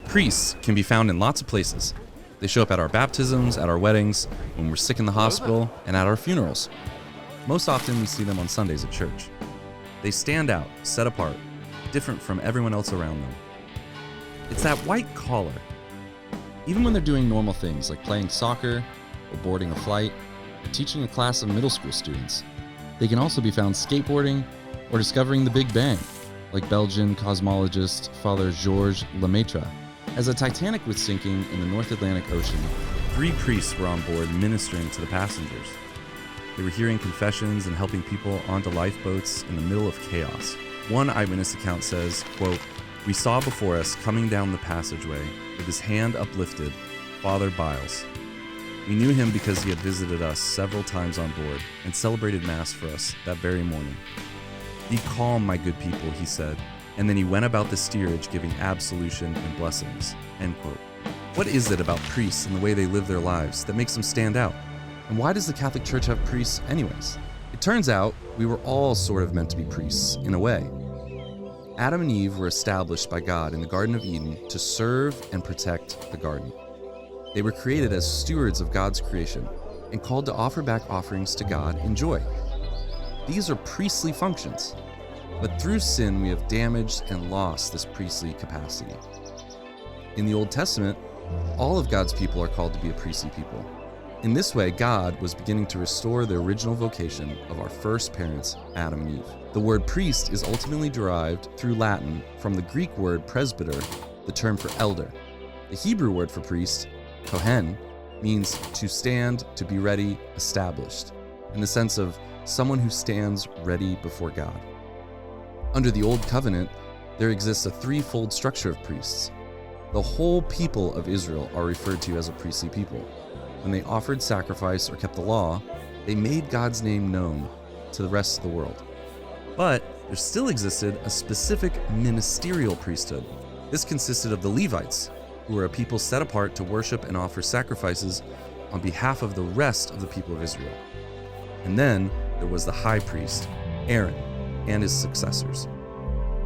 Priests can be found in lots of places. They show up at our baptisms, at our weddings, when we're sick in the hospital, and at our funerals. Most often we see them on Sundays at church. They stand out, set apart, different from everyone else around them. It's that white collar. Even when they're doing normal things like playing soccer, or boarding a flight, or teaching a class of middle school students, they can also be found skateboarding or discovering the Big Bang, like Belgian cosmologist Father Georges Lemaitre. As the Titanic was sinking in the North Atlantic Ocean, 3 priests were on board ministering to the passengers. They were hearing confessions and helping people onto lifeboats in the middle of chaos. One eyewitness account says, quote, "We saw before us coming down the passageway with his hand uplifted, Father Biles. We knew him because he had visited us several times on board and celebrated Mass for us that very morning. 'Be calm, my good people,' he said, and then he went about the steerage giving absolution and blessings." End quote. What is it about priests and the way they live their lives that makes them stand out? And why does the Catholic Church have priests anyways? It turns out we were all sort of meant to be priests, in a way. Adam and Eve were established by God in the Garden of Eden to serve and protect the garden. They were created as stewards of God's creation and called to offer back offerings to God in joy. These are priestly functions, but through sin we have damaged and lost this priestly capacity. In the Old Testament, all of God's people are called to be a priestly people. In this way, God was beginning to restore the original vocation of our first parents, Adam and Eve. The word priest is ultimately derived through Latin from the Greek word presbyter, the term for elder. The Hebrew word for priest, kohen, means to stand, to be ready, established, in the sense of someone who stands ready before God. Under the Old Covenant, there exists a threefold structure of priests. The whole people of Israel are referred to as a priestly people. When they offered sacrifice or kept the law, they made God's name known to the rest of the world. But there still existed a specific ministerial priesthood. This consisted of the Levites, who were a people set apart to worship and offer sacrifices on behalf of the rest of the people of Israel. And then there was the high priest, Aaron, and his successors.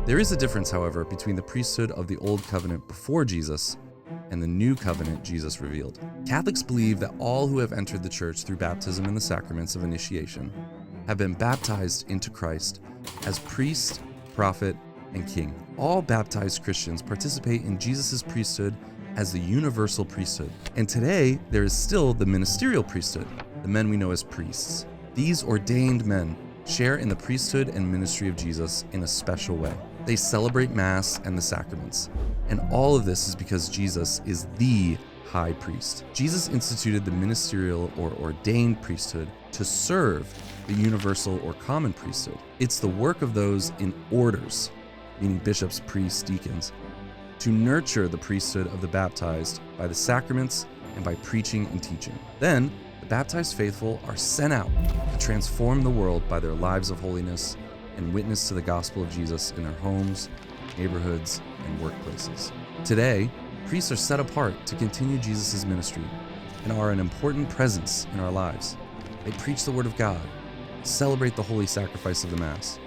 There is a difference, however, between the priesthood of the Old Covenant before Jesus and the New Covenant Jesus revealed. Catholics believe that all who have entered the Church through baptism and the sacraments of initiation have been baptized into Christ as priest, prophet, and king. All baptized Christians participate in Jesus' priesthood as the universal priesthood. And today, there is still the ministerial priesthood, the men we know as priests. These ordained men share in the priesthood and ministry of Jesus in a special way. They celebrate Mass and the sacraments. And all of this is because Jesus is the high priest. Jesus instituted the ministerial or ordained priesthood to serve the universal or common priesthood. It's the work of those in orders, meaning bishops, priests, deacons, to nurture the priesthood of the baptized by the sacraments and by preaching and teaching. Then, the baptized faithful are sent out to transform the world by their lives of holiness and witness to the gospel of Jesus in their homes, neighborhoods, and workplaces. Today, priests are set apart to continue Jesus' ministry and are an important presence in our lives. They preach the word of God, celebrate the holy sacrifice of the Mass,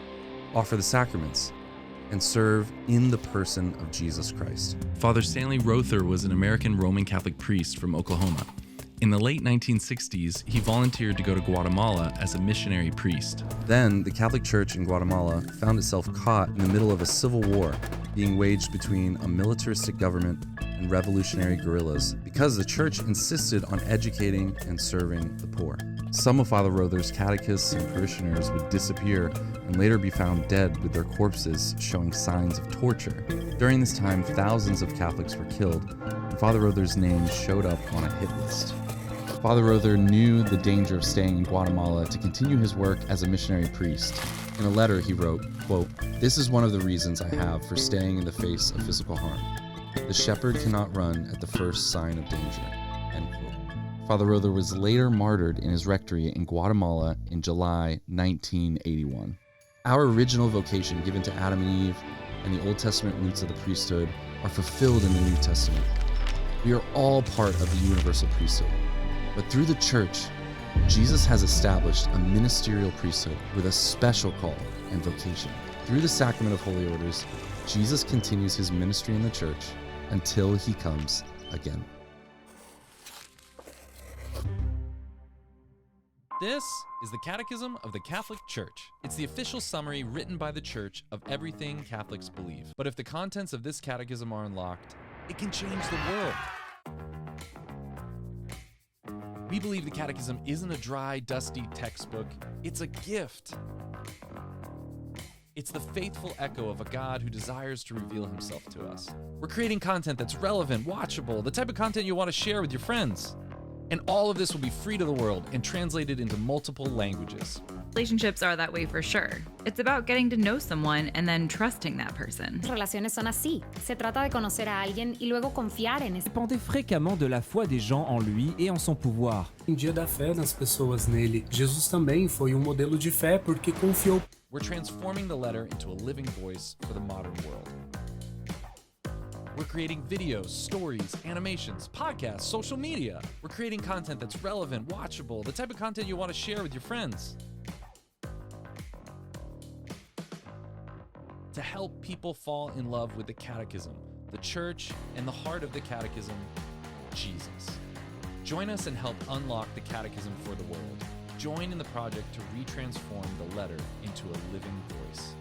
offer the sacraments, and serve in the person of Jesus Christ. Father Stanley Rother was an American Roman Catholic priest from Oklahoma. In the late 1960s, he volunteered to go to Guatemala as a missionary priest. Then, the Catholic Church in Guatemala found itself caught in the middle of a civil war being waged between a militaristic government and revolutionary guerrillas because the church insisted on educating and serving the poor. Some of Father Rother's catechists and parishioners would disappear and later be found dead with their corpses showing signs of torture. During this time, thousands of Catholics were killed, and Father Rother's name showed up on a hit list. Father Rother knew the danger of staying in Guatemala to continue his work as a missionary priest. In a letter he wrote, quote, "This is one of the reasons I have for staying in the face of physical harm. The shepherd cannot run at the first sign of danger." End quote. Father Rother was later martyred in his rectory in Guatemala in July 1981. Our original vocation given to Adam and Eve and the Old Testament roots of the priesthood are fulfilled in the New Testament. We are all part of the universal priesthood. But through the church, Jesus has established a ministerial priesthood with a special call and vocation. Through the sacrament of holy orders, Jesus continues his ministry in the church until he comes again. This is the Catechism of the Catholic Church. It's the official summary written by the Church of everything Catholics believe. But if the contents of this catechism are unlocked, it can change the world. We believe the Catechism isn't a dry, dusty textbook. It's a gift. It's the faithful echo of a God who desires to reveal himself to us. We're creating content that's relevant, watchable, the type of content you want to share with your friends. And all of this will be free to the world and translated into multiple languages. Relationships are that way for sure. It's about getting to know someone and then trusting that person. Las relaciones son así. Se trata de conocer a alguien y luego confiar en ese. Dépendait fréquemment de la foi des gens en lui et en son pouvoir. Dependia da fé das pessoas nele. Jesus também foi modelo de fé porque confiou. We're transforming the letter into a living voice for the modern world. We're creating videos, stories, animations, podcasts, social media. We're creating content that's relevant, watchable, the type of content you want to share with your friends. To help people fall in love with the Catechism, the Church, and the heart of the Catechism, Jesus. Join us and help unlock the Catechism for the world. Join in the project to retransform the letter into a living voice.